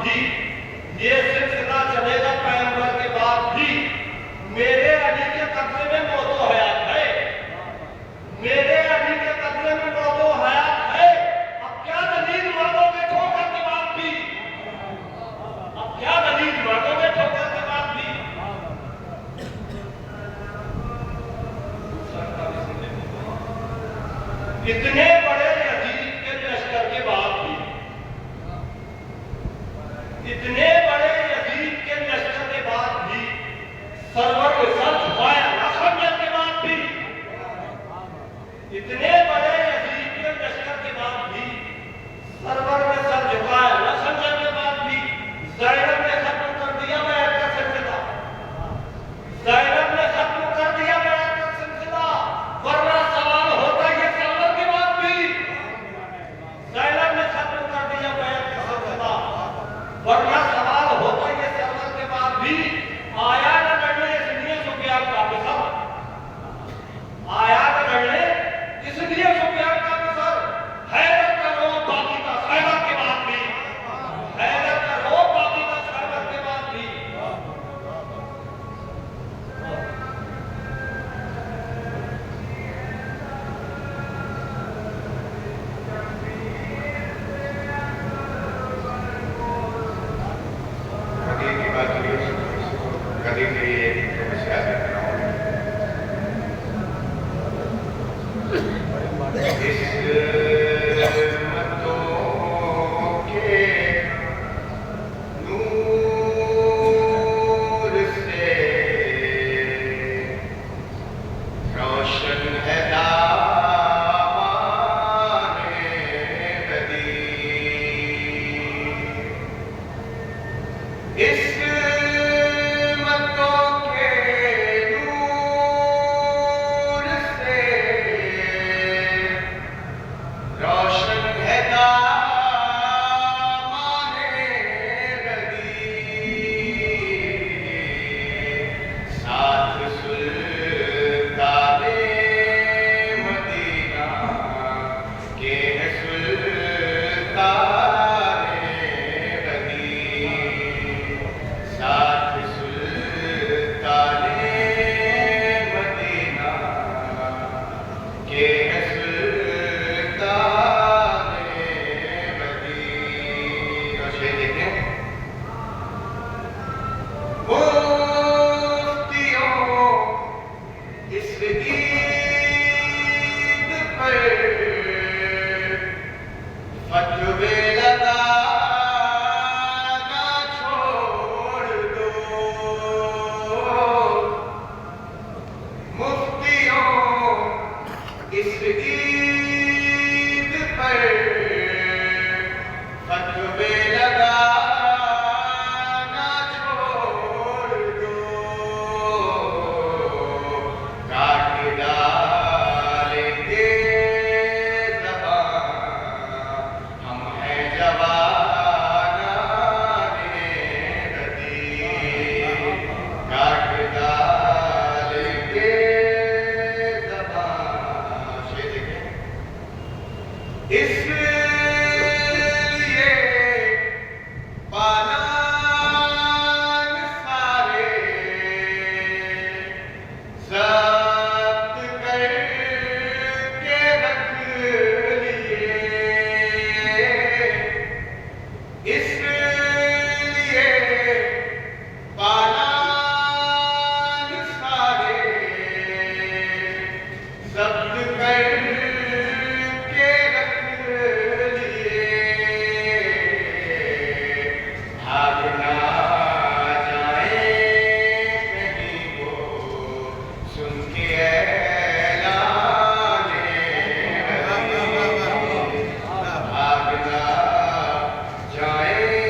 भी ये सिलसिला चलेगा, पैगंबर के बाद भी मेरे अली के कब्जे में मौतो हयात है, मेरे अली के कब्जे में मौतो हयात है। अब क्या दलील मांगोगे ठोकर के बाद भी? अब क्या दलील मांगोगे ठोकर के बाद भी? इतने बड़े यजीद के लश्कर के बाद भी, इतने बड़े यजीद के लश्कर के बाद भी, सरवर को सर झुकाया ना समझने के बाद भी, इतने बड़े यजीद के लश्कर के बाद भी सरवर ने सर झुकाया ना समझने के बाद भी ज़ैनब ने खत्म कर दिया बैत का सिलसिला, ज़ैनब ने खत्म कर दिया बैत का सिलसिला। वरना सवाल होता ये सरवर के बाद भी, ज़ैनब ने खत्म कर दिया बैत का सिलसिला, वरना सवाल होता ये सरवर के बाद भी आया न लड़ने इसलिए सुफियान का मिसर, आया न लड़ने इसलिए सुफियान का मिसर। हैदर का रो बाकी का खैबर के बाद भी, हैदर का रो बाकी का खैबर के बाद भी। कदीम की बात हुई, कदीम के लिए समस्या है। किस्मतों के नूर से रोशन है दामाने कदीम। किस्मतों के नूर से रोशन है दामाने कदीम। साथ सुल्ताने मदीना के है सुल्ताने कदीम। साथ सुल्ताने मदीना के है सुल्ताने कदीम। और शेर देखें, मुफ्तियों इस ईद पर फतवे लगाना छोड़ दो। मुफ्तियों इस ईद पर फतवे लगाना छोड़ दो। काट डालेंगे ज़बान, हम हैं जवानाने कदीम। काट डालेंगे ज़बान। शेर देखें, इसलिए पालान सारे ज़ब्त करके रख लिए। इसलिए पालान सारे ज़ब्त करके रख लिए। भाग ना जाए कहीं वो सुन के ऐलाने कदीम। भाग ना जाए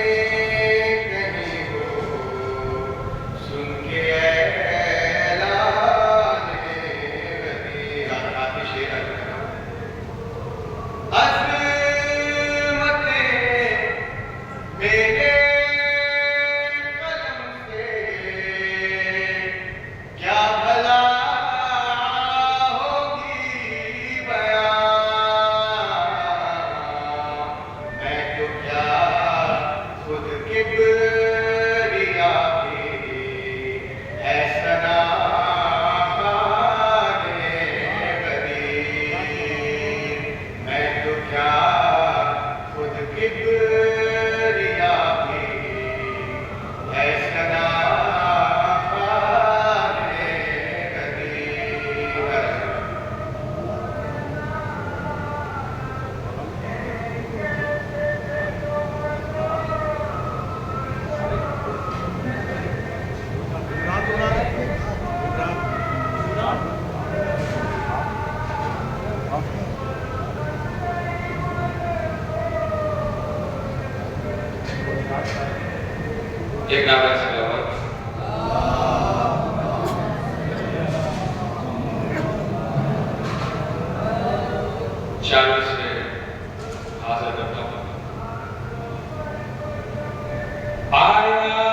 एक नारा सलावत। चारों से हाजिर करता हूँ। आया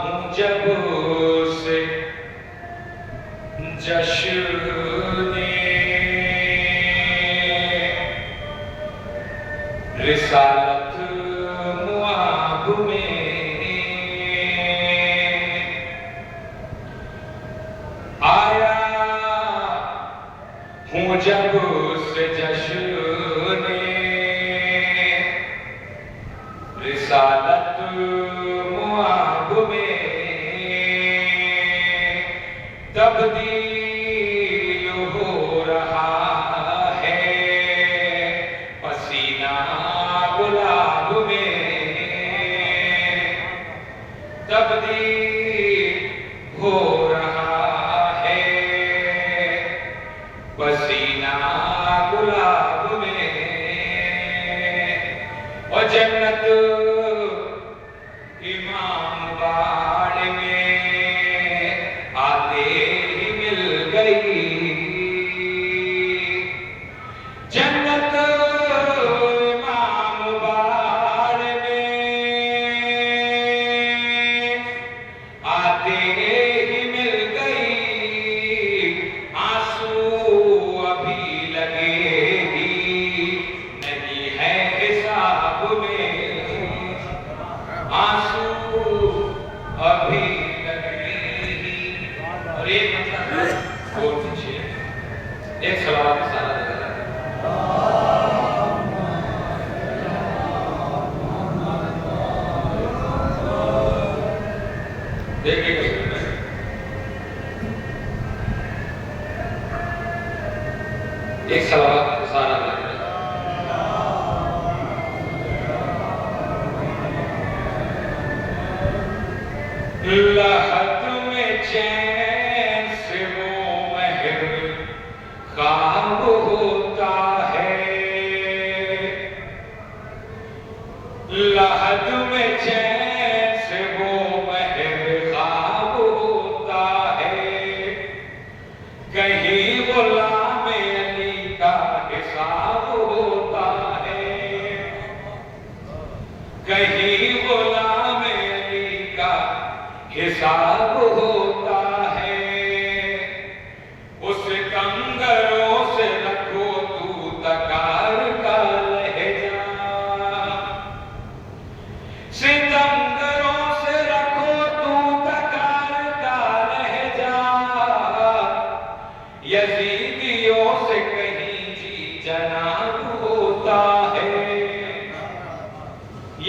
हूँ जब से जश्ने रिसालत मुआब में, आया हूँ जब से जश्ने रिसालत मुआब में, तब्दील हो रहा है पसीना गुलाब में, तब्दील हो रहा है पसीना गुलाब में, और जन्नत इमाम बाड़ में आते ही मिल गई, जन्नत इमाम बाड़ में आते ही मिल गई, आंसू अभी लगेगी नहीं है हिसाब में, आंसू अभी लगेगी। और एक मतलब और पीछे एक सवाल का सारा देखिए एक सवाल का सारा लहद में चैन से वो महर ख्वाब होता है, लहद में चैन से वो महर ख्वाब होता है, कहीं गुलाम अली का हिसाब होता है, कहीं गुलाम अली का हिसाब होता है, उस कंगरों से रखो तू तकार का लहजा, सितमगरों से रखो तू तकार का लहजा, यजीदियों से कहीं जी जनाब होता है,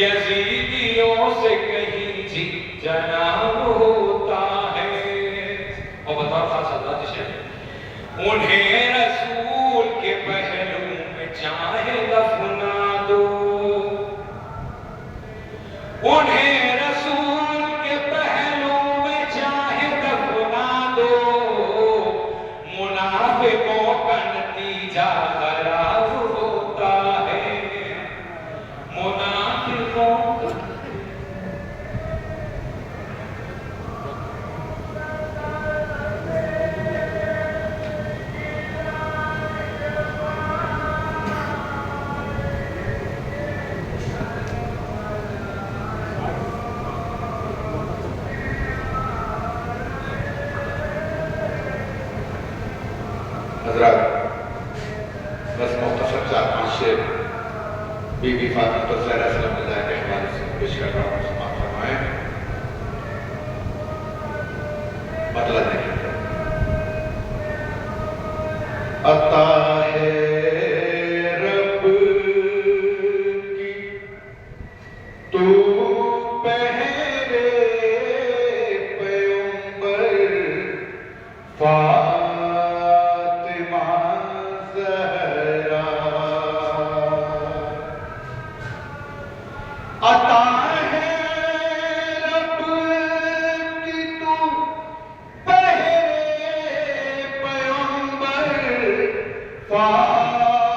यजीदियों से कहीं जी जनाब होता है। और बताओ साथ उन्हें रसूल के पहलू में चाहे दफना दो, उन्हें रसूल के पहलू में चाहे दफना दो, मुनाफिकों का नतीजा खराब होता है, मुनाफिकों हजरात, बस मुख्तसर सा पांच शेर बीबी फातिमा ज़हरा सलाम अल्लाह के हवाले से पेश कर रहा हूँ, समाप्त फरमाएं। बदला नहीं अता है रब की तू पहले पैगंबर फातिमा ज़हरा, अता है रब की तू पहले पैगंबर फातिमा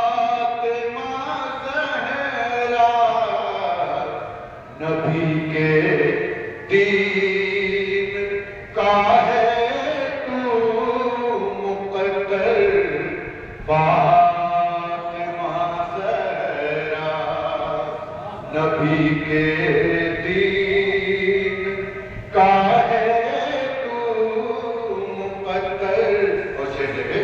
ज़हरा, नबी के दीन का है तू मुक़द्दर फातिमा ज़हरा, नबी के दीन का है तू मुक़द्दर। और शेर देखे,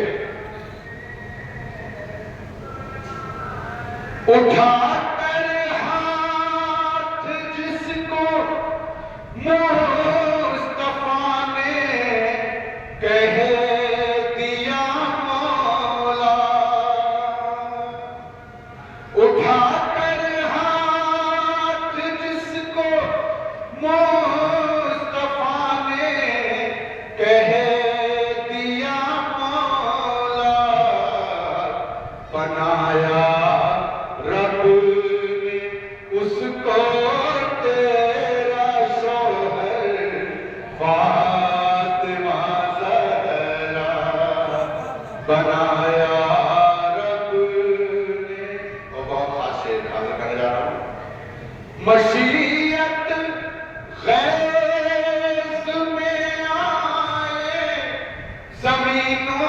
उठा कर हाथ जिसको मुस्तफा ने कह दिया मौला, उठा कर हाथ जिसको मुस्तफा ने कह दिया मौला, बनाया रब ने उसको तेरा शौहर फातिमा ज़हरा, बनाया रब ने। और बहुत खास शेर हाजिर करने जा रहा हूं। मशीयत गैज़ में आए ज़मीनों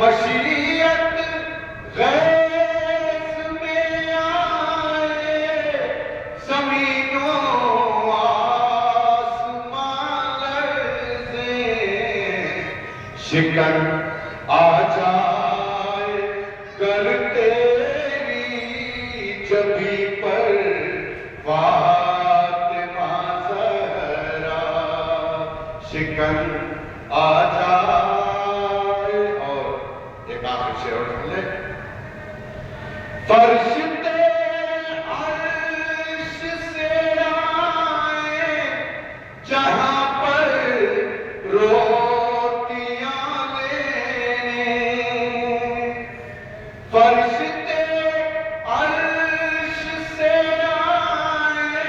मशीयत गैज़ में आए ज़मीनों आसमां लर्ज़े, शिकन आ जाए कर तेरी जबी पर फातिमा ज़हरा, शिकन आ जाए। फरिश्ते अर्श से आए जहां पर रोटियां लेने, फरिश्ते अर्श से आए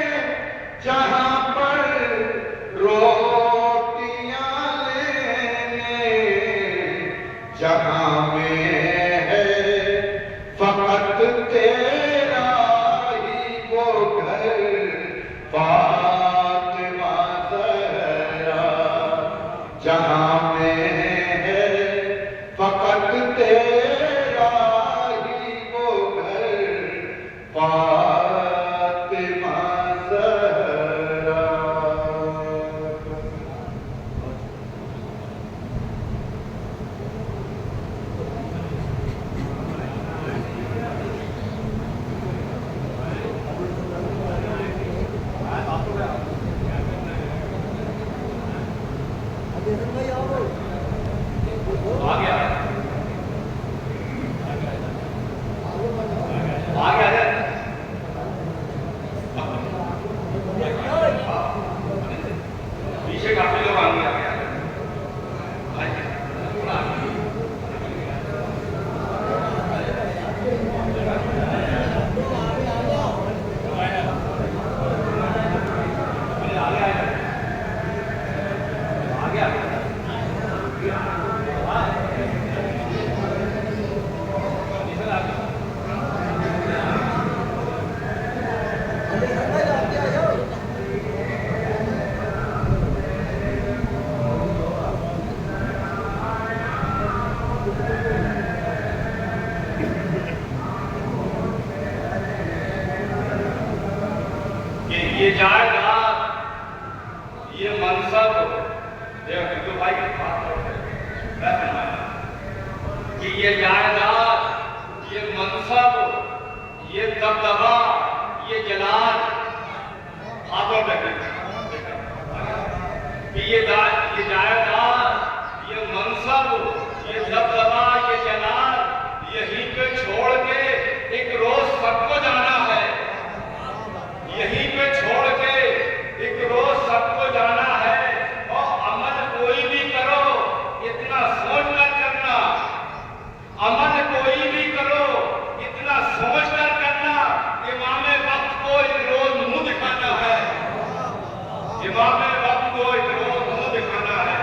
जहां पर रोटियां लेने, जहां में फकत तेरा ही वो घर फातिमा ज़हरा, जहां में है फकत तेरा ही वो घर फातिमा ज़हरा। पीछे काफी लोग आगे आ गया। ये जायदाद, ये मनसब, देखो भाई कि ये जायदाद, ये मनसब, ये दबदबा, ये जलाल हाथों पे कि ये जायदाद, ये मनसब, ये दबदबा, ये जलाल यहीं पे छोड़ के एक रोज सबको जाना है, यहीं पे छोड़ के एक रोज सबको जाना है। और अमल कोई भी करो इतना सोच कर करना, अमल कोई भी करो इतना सोच कर करना। इमामे वक्त को एक रोज मुंह दिखाना है, इमामे वक्त को एक रोज मुंह दिखाना है।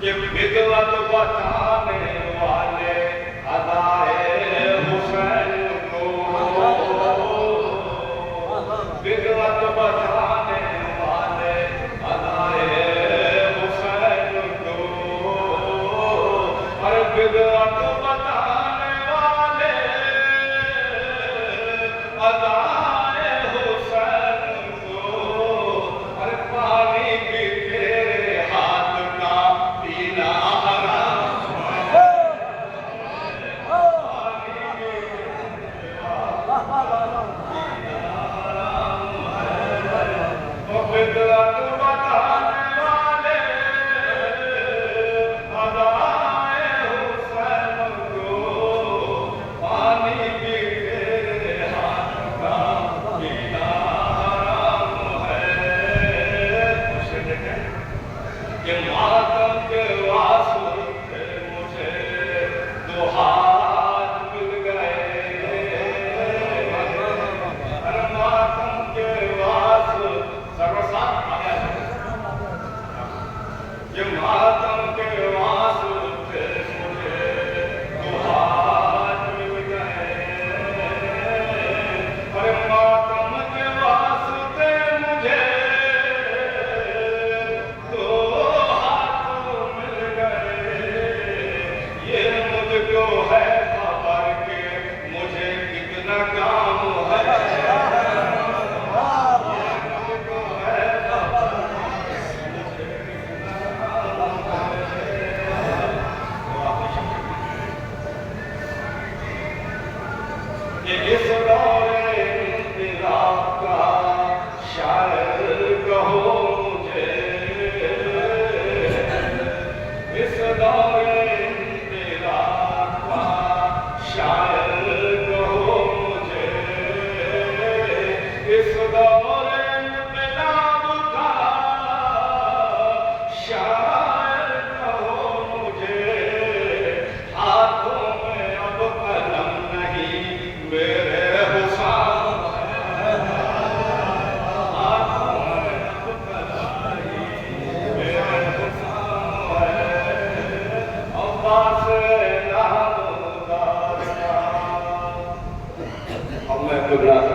ये विद्वत बताने वाले अदाए हुसैन को, विद्वत बताने वाले अदाए हुसैन को, अरे विद्वत बताने वाले अदाए हुसैन को, अरे पानी भी तेरे हाथ का पीना हराम, पानी भी विद्वत बताने वाले अदाए हुसैन को, पानी भी तेरे हाथ का पीना हराम है। मुझे देखें कि मातम के वास्ते मुझे दो हाथ मिल गए, अरे मातम के वास्ते सर्वसात आ गया, ये मातम के वास्ते मुझे दो हाथ मिल गए, अरे मातम के वास्ते मुझे दो हाथ मिल गए, ये मुझको है खबर के मुझे कितना काम है, इस दौरे इंतज़ाम का शायर कहो मुझे, इस दौरे इंतज़ाम का शायर कहो मुझे, इस दौरे इंतज़ाम का शायर कहो मुझे, हाथों में अब कलम नहीं मेरे हुस्न, हाथों में अब कलम नहीं मेरे हुस्न है, अब्बास नामदार का। अब मैं कुबरा से